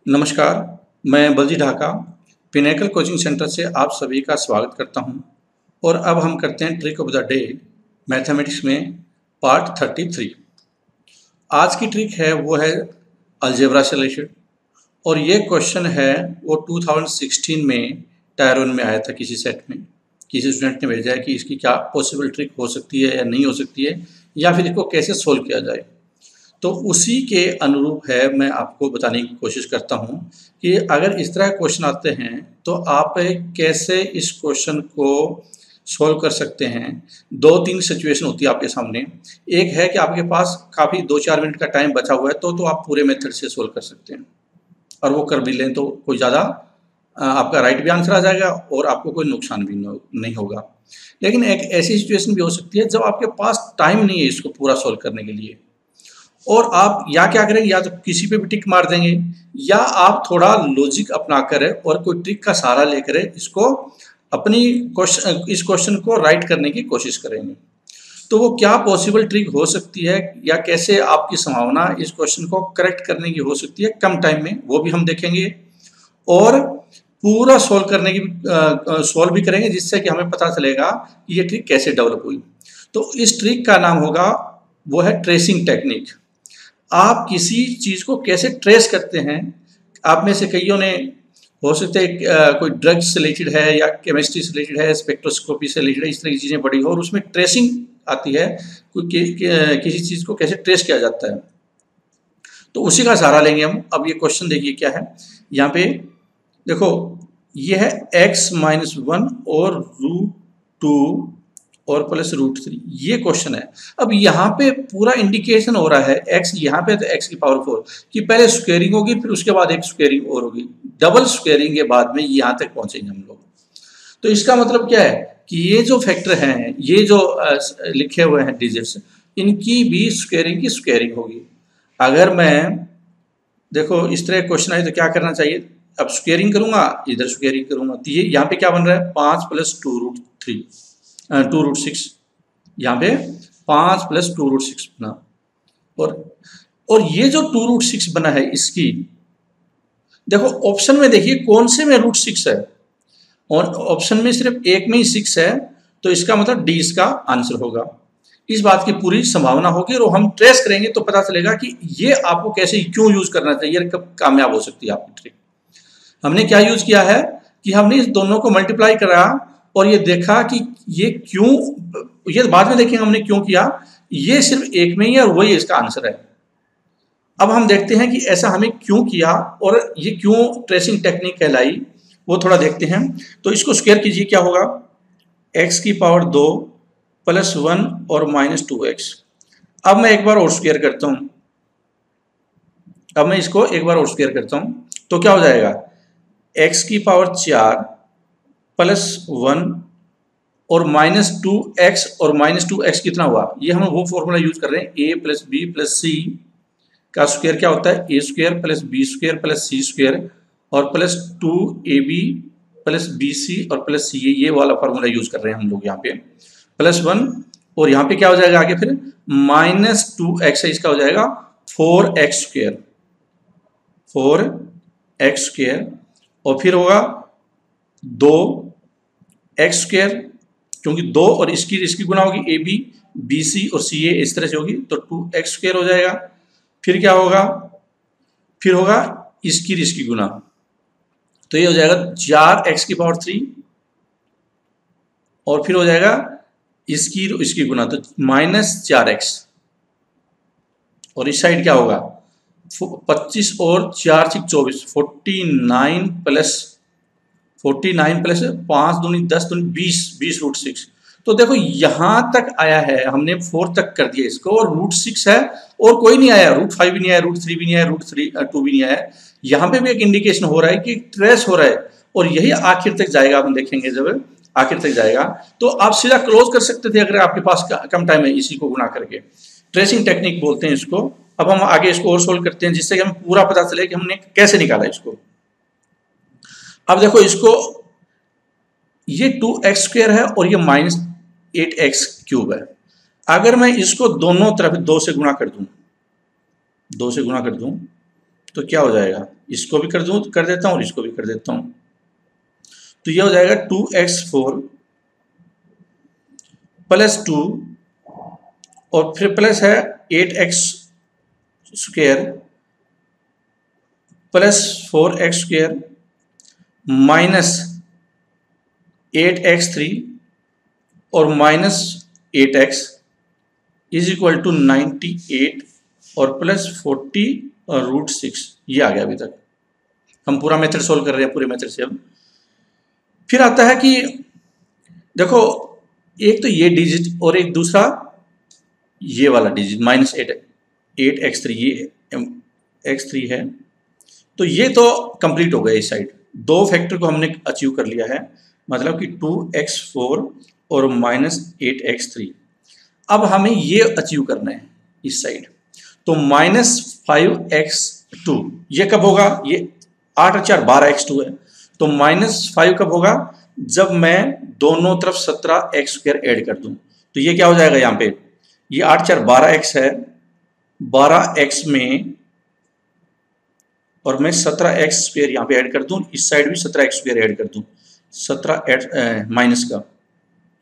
नमस्कार, मैं Balji Dhaka pinnacle coaching centre से आप सभी का स्वागत करता हूं और अब हम करते हैं trick of the day mathematics में पार्ट 33। आज की ट्रिक है वो है अलजेब्रा से रिलेटेड और ये क्वेश्चन है वो 2016 में टायर 1 में आया था किसी सेट में। किसी स्टूडेंट ने भेजा है कि इसकी क्या पॉसिबल ट्रिक हो सकती है या नहीं हो सकती है या फिर इसको कैसे सोल्व किया जाए। तो उसी के अनुरूप है मैं आपको बताने की कोशिश करता हूं कि अगर इस तरह क्वेश्चन आते हैं तो आप कैसे इस क्वेश्चन को सॉल्व कर सकते हैं। दो तीन सिचुएशन होती है आपके सामने। एक है कि आपके पास काफ़ी 2-4 मिनट का टाइम बचा हुआ है तो आप पूरे मेथड से सॉल्व कर सकते हैं और वो कर भी लें तो कोई ज़्यादा आपका राइट भी आंसर आ जाएगा और आपको कोई नुकसान भी नहीं होगा। लेकिन एक ऐसी सिचुएशन भी हो सकती है जब आपके पास टाइम नहीं है इसको पूरा सॉल्व करने के लिए और आप या क्या करेंगे, या तो किसी पे भी टिक मार देंगे या आप थोड़ा लॉजिक अपना कर और कोई ट्रिक का सहारा लेकर इसको अपनी इस क्वेश्चन को राइट करने की कोशिश करेंगे। तो वो क्या पॉसिबल ट्रिक हो सकती है या कैसे आपकी संभावना इस क्वेश्चन को करेक्ट करने की हो सकती है कम टाइम में, वो भी हम देखेंगे और पूरा सॉल्व करने की सॉल्व भी करेंगे जिससे कि हमें पता चलेगा कि ये ट्रिक कैसे डेवलप हुई। तो इस ट्रिक का नाम होगा वो है ट्रेसिंग टेक्निक। आप किसी चीज़ को कैसे ट्रेस करते हैं। आप में से कईयों ने हो सकता है कोई ड्रग्स से रिलेटेड है या केमिस्ट्री से रिलेटेड है, स्पेक्ट्रोस्कोपी से रिलेटेड है, इस तरह की चीज़ें पढ़ी हो और उसमें ट्रेसिंग आती है किसी चीज़ को कैसे ट्रेस किया जाता है। तो उसी का सहारा लेंगे हम। अब ये क्वेश्चन देखिए क्या है। यहाँ पे देखो ये है x-1 और √2 और +√3, ये क्वेश्चन है। अब यहाँ पे पूरा इंडिकेशन हो रहा है x, यहाँ पे तो x की पावर 4 कि पहले स्क्वेयरिंग होगी फिर उसके बाद एक स्क्वेयरिंग और होगी, डबल स्क्वेयरिंग के बाद में यहाँ तक पहुंचेंगे हम लोग। तो इसका मतलब क्या है कि ये जो फैक्टर हैं, ये जो लिखे हुए हैं डिजिट्स, इनकी भी स्क्वेयरिंग की स्क्वेयरिंग होगी। अगर मैं देखो इस तरह क्वेश्चन आए तो क्या करना चाहिए, अब स्क्वेयरिंग करूंगा इधर स्क्वेयरिंग करूंगा तो ये यहाँ पे क्या बन रहा है 5 + 2√6, यहाँ पे 5 + 2√6 बना और ये जो 2√6 बना है इसकी देखो ऑप्शन में देखिए कौन से में √6 है और ऑप्शन में सिर्फ एक में ही 6 है, तो इसका मतलब डी इसका आंसर होगा। इस बात की पूरी संभावना होगी और हम ट्रेस करेंगे तो पता चलेगा कि ये आपको कैसे क्यों यूज करना चाहिए, कब कामयाब हो सकती है आपकी ट्रिक। हमने क्या यूज किया है कि हमने इस दोनों को मल्टीप्लाई करा और ये देखा कि ये क्यों, ये बाद में देखेंगे हमने क्यों किया, ये सिर्फ एक में ही है और वही इसका आंसर है। अब हम देखते हैं कि ऐसा हमें क्यों किया और ये क्यों ट्रेसिंग टेक्निक कहलाई, वो थोड़ा देखते हैं। तो इसको स्क्वायर कीजिए, क्या होगा x की पावर 2 + 1 और -2x। अब मैं एक बार और स्क्वायर करता हूं, अब मैं इसको एक बार और स्क्वायर करता हूं तो क्या हो जाएगा x की पावर 4 + 1 और -2x और -2x कितना हुआ, ये हम वो फॉर्मूला यूज कर रहे हैं a + b + c का स्क्वायर क्या होता है a² + b² + c² और +2ab + bc और +ca, ये वाला फॉर्मूला यूज कर रहे हैं हम लोग यहाँ पे। +1 और यहाँ पे क्या हो जाएगा आगे फिर -2x है, इसका हो जाएगा 4x² और फिर होगा 2x², क्योंकि 2 और इसकी गुना होगी ab bc और ca इस तरह से होगी तो 2x² हो जाएगा। फिर क्या होगा, फिर होगा इसकी गुना, तो ये हो जाएगा 4x की पावर 3 और फिर हो जाएगा इसकी गुना तो -4x और इस साइड क्या होगा 25 और 4 = 24, 49 प्लस 5 दूनी 10 दूनी 20 √6। तो देखो यहां तक आया है, हमने 4 तक कर दिया इसको और √6 है और कोई नहीं आया, √5 भी नहीं आया, √3 भी नहीं आया, √2 भी नहीं आया। यहाँ पे भी एक इंडिकेशन हो रहा है कि ट्रेस हो रहा है और यही आखिर तक जाएगा। हम देखेंगे जब आखिर तक जाएगा तो आप सीधा क्लोज कर सकते थे अगर आपके पास कम टाइम है, इसी को गुना करके। ट्रेसिंग टेक्निक बोलते हैं इसको। अब हम आगे इसको और सोल्व करते हैं जिससे कि हमें पूरा पता चले कि हमने कैसे निकाला इसको। अब देखो इसको, ये 2x² है और ये -8x³ है। अगर मैं इसको दोनों तरफ 2 से गुणा कर दूं तो क्या हो जाएगा, इसको भी कर देता हूँ और इसको भी कर देता हूँ। तो ये हो जाएगा 2x4 प्लस 2 और फिर प्लस है 8x square plus 4x square minus 8x3 और minus 8x is equal to 98 और प्लस 40 और √6। ये आ गया। अभी तक हम पूरा मेथड सोल्व कर रहे हैं, पूरे मेथड से। अब फिर आता है कि देखो, एक तो ये डिजिट और एक दूसरा ये वाला डिजिट -8x3, ये x3 है। तो ये तो कंप्लीट हो गया। इस साइड दो फैक्टर को हमने अचीव कर लिया है, मतलब कि 2x4 और -8x3। अब हमें ये अचीव करना है इस साइड। तो -5x2 ये कब होगा, ये 8 और 4 12x2 है। तो -5 कब होगा, जब मैं दोनों तरफ 17x² ऐड कर दूं। तो ये क्या हो जाएगा, यहाँ पे ये 8 4 12x है, 12x में और मैं 17x² यहाँ पे ऐड कर दूं, इस साइड भी 17x² ऐड कर दूं, 17 माइनस का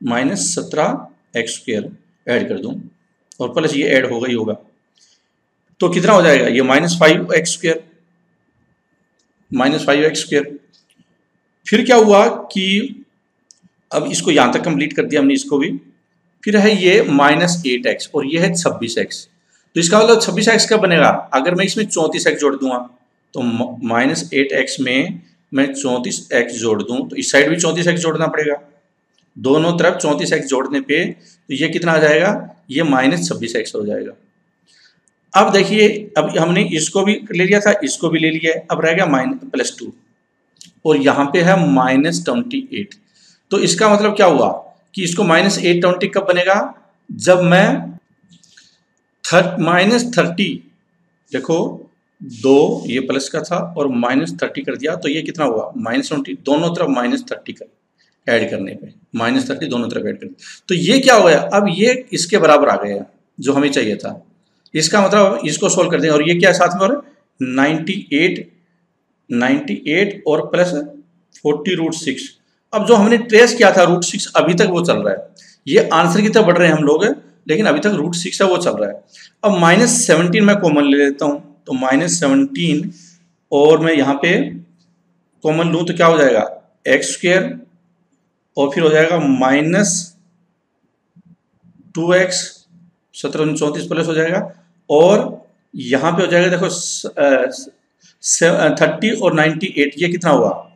-17x² ऐड कर दूं और प्लस ये ऐड होगा ही होगा। तो कितना हो जाएगा, ये -5x²। फिर क्या हुआ कि अब इसको यहां तक कंप्लीट कर दिया हमने, इसको भी। फिर है ये -8x और ये है 26x। तो इसका मतलब 26x का बनेगा, अगर मैं इसमें 34x जोड़ दूंगा तो -8x में मैं 34x जोड़ दूं तो इस साइड भी 34x जोड़ना पड़ेगा। दोनों तरफ 34x जोड़ने पे तो ये कितना आ जाएगा, ये -26x हो जाएगा। अब देखिए, अब हमने इसको भी ले लिया था, इसको भी ले लिया है, अब रह गया +2 और यहाँ पे है -28। तो इसका मतलब क्या हुआ कि इसको -820 कब बनेगा, जब मैं -30, देखो 2 ये प्लस का था और -30 कर दिया, तो ये कितना हुआ -20, दोनों तरफ -30 का ऐड करने पे -30 दोनों तरफ ऐड करने। तो ये क्या हो गया, अब ये इसके बराबर आ गया जो हमें चाहिए था। इसका मतलब इसको सोल्व कर दें और ये क्या है साथ में, और 98 और प्लस 40√6। अब जो हमने ट्रेस किया था √6 अभी तक वो चल रहा है। ये आंसर की तरफ बढ़ रहे हैं हम लोग, लेकिन अभी तक √6 है वो चल रहा है। अब -17 मैं कॉमन ले लेता हूँ, तो -17 और मैं यहाँ पे कॉमन लूँ तो क्या हो जाएगा, x² और फिर हो जाएगा -2x, 17 34 प्लस हो जाएगा, और यहाँ पे हो जाएगा देखो 30 और 98, ये कितना हुआ,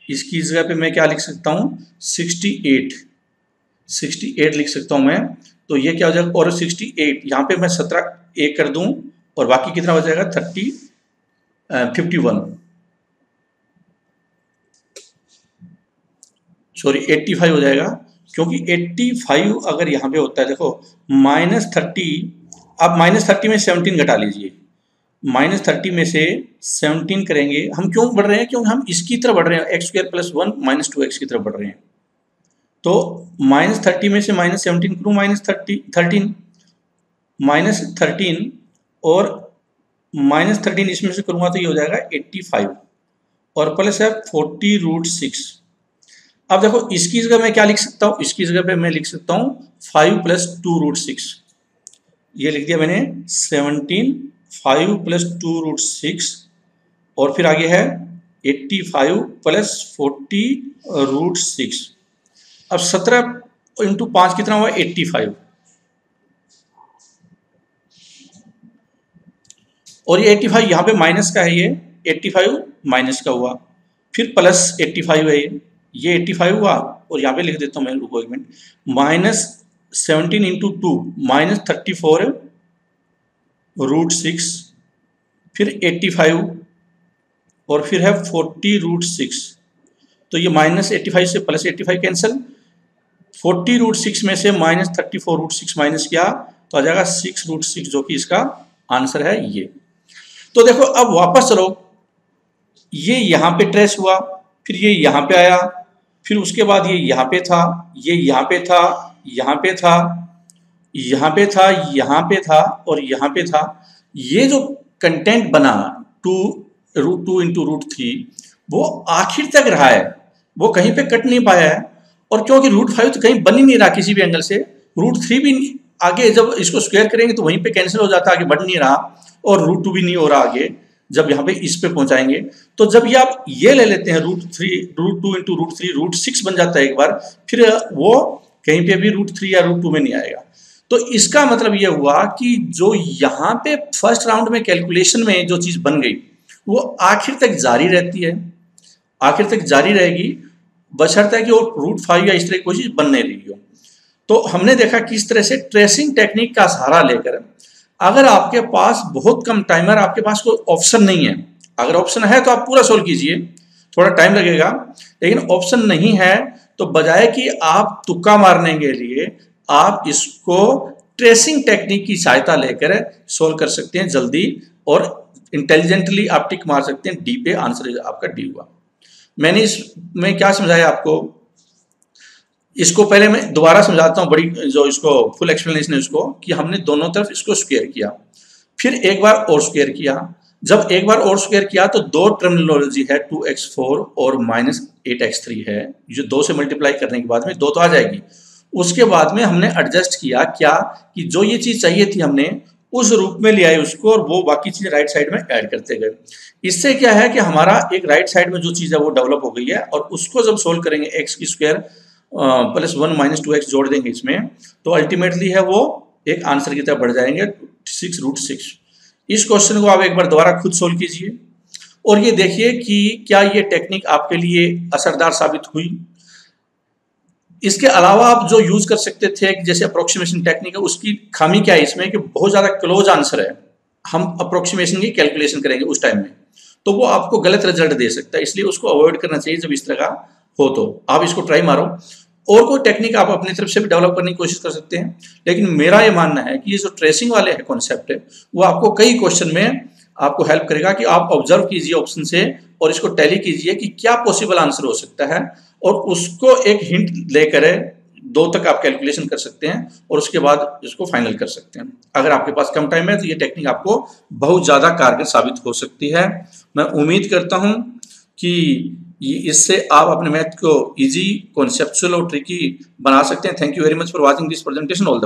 इसकी जगह पे मैं क्या लिख सकता हूँ, 68 लिख सकता हूँ मैं। तो ये क्या हो जाएगा, और 68 यहाँ पे मैं 17 एक कर दूं और बाकी कितना हो जाएगा 85 हो जाएगा, क्योंकि 85 अगर यहाँ पे होता है, देखो -30, अब -30 में 17 घटा लीजिए, -30 में से 17 करेंगे। हम क्यों बढ़ रहे हैं, क्योंकि हम इसकी तरफ बढ़ रहे हैं, x² + 1 -2x की तरफ बढ़ रहे हैं। तो -30 में से -17 करूँ, -13 और -13 इसमें से करूँगा तो ये हो जाएगा 85 और प्लस है 40√6। अब देखो इसकी जगह मैं क्या लिख सकता हूँ, इसकी जगह पे मैं लिख सकता हूँ 5 + 2√6। ये लिख दिया मैंने 17, 5 + 2√6 और फिर आगे है 85 + 40√6। अब 17 × 5 कितना हुआ, 85, और ये 85 यहाँ पे माइनस का है, ये 85 माइनस का हुआ, फिर प्लस 85 है, ये 85 हुआ, और यहाँ पे लिख देता हूँ मैं, रुको एक मिनट, -17 × 2 -34√6, फिर 85 और फिर है 40√6। तो ये -85 से +85 कैंसिल, 40√6 में से -34√6 माइनस किया तो आ जाएगा 6√6, जो कि इसका आंसर है ये। तो देखो अब वापस चलो, ये यहाँ पे ट्रेस हुआ, फिर ये यहाँ पे आया, फिर उसके बाद ये यहाँ पे था, ये यहाँ पे था, यहाँ पे था, यहाँ पे था, यहाँ पे था और यहाँ पे था। ये जो कंटेंट बना √2 इंटू √3 वो आखिर तक रहा है, वो कहीं पे कट नहीं पाया है। और क्योंकि √5 तो कहीं बन ही नहीं रहा किसी भी एंगल से, √3 भी आगे जब इसको स्क्वायर करेंगे तो वहीं पे कैंसिल हो जाता है, आगे बढ़ नहीं रहा, और √2 भी नहीं हो रहा आगे जब यहाँ पे इस पे पहुंचाएंगे। तो जब ये आप ये ले लेते हैं √2 इंटू √3 √6 बन जाता है एक बार, फिर वो कहीं पे भी √3 या √2 में नहीं आएगा। तो इसका मतलब ये हुआ कि जो यहाँ पे फर्स्ट राउंड में कैलकुलेशन में जो चीज बन गई वो आखिर तक जारी रहती है, आखिर तक जारी रहेगी, बशर्ते कि वो √5 या इस तरह की कोई चीज बन नहीं रही हो। तो हमने देखा किस तरह से ट्रेसिंग टेक्निक का सहारा लेकर, अगर आपके पास बहुत कम टाइमर, आपके पास कोई ऑप्शन नहीं है, अगर ऑप्शन है तो आप पूरा सोल्व कीजिए, थोड़ा टाइम लगेगा, लेकिन ऑप्शन नहीं है तो बजाय कि आप तुक्का मारने के लिए आप इसको ट्रेसिंग टेक्निक की सहायता लेकर सोल्व कर सकते हैं जल्दी, और इंटेलिजेंटली आप टिक मार सकते हैं डी पे, आंसर आपका डी हुआ। मैंने इसमें क्या समझाया आपको, इसको पहले मैं दोबारा समझाता हूँ, बड़ी जो इसको फुल एक्सप्लेनेशन है उसको, कि हमने दोनों तरफ इसको स्क्वायर किया, फिर एक बार और स्क्वायर किया। जब एक बार और स्क्वायर किया तो दो टर्मिनोलॉजी है, 2x4 और -8x3 है, जो 2 से मल्टीप्लाई करने के बाद में 2 तो आ जाएगी। उसके बाद में हमने एडजस्ट किया क्या, कि जो ये चीज चाहिए थी हमने उस रूप में ले आए उसको, और वो बाकी चीज राइट साइड में ऐड करते गए। इससे क्या है कि हमारा एक राइट साइड में जो चीज है वो डेवलप हो गई है, और उसको जब सोल्व करेंगे x की स्क्वायर +1 - 2x जोड़ देंगे इसमें, तो अल्टीमेटली है वो एक आंसर की तरफ बढ़ जाएंगे, 6√6। इस क्वेश्चन को आप एक बार दोबारा खुद सोल्व कीजिए और ये देखिए कि क्या ये टेक्निक आपके लिए असरदार साबित हुई। इसके अलावा आप जो यूज कर सकते थे जैसे अप्रोक्सीमेशन टेक्निक है, उसकी खामी क्या है इसमें कि बहुत ज्यादा क्लोज आंसर है, हम अप्रोक्सीमेशन की कैलकुलेशन करेंगे उस टाइम में तो वो आपको गलत रिजल्ट दे सकता है, इसलिए उसको अवॉइड करना चाहिए जब इस तरह का हो। तो आप इसको ट्राई मारो, और कोई टेक्निक आप अपनी तरफ से भी डेवलप करने की कोशिश कर सकते हैं, लेकिन मेरा ये मानना है कि ये जो ट्रेसिंग वाले है कॉन्सेप्ट है वो आपको कई क्वेश्चन में आपको हेल्प करेगा कि आप ऑब्जर्व कीजिए ऑप्शन से और इसको टैली कीजिए कि क्या पॉसिबल आंसर हो सकता है, और उसको एक हिंट लेकर 2 तक आप कैलकुलेशन कर सकते हैं और उसके बाद इसको फाइनल कर सकते हैं। अगर आपके पास कम टाइम है तो ये टेक्निक आपको बहुत ज़्यादा कारगर साबित हो सकती है। मैं उम्मीद करता हूँ कि इससे आप अपने मैथ को इजी, कॉन्सेप्चुअल और ट्रिकी बना सकते हैं। Thank you very much for watching this presentation. All the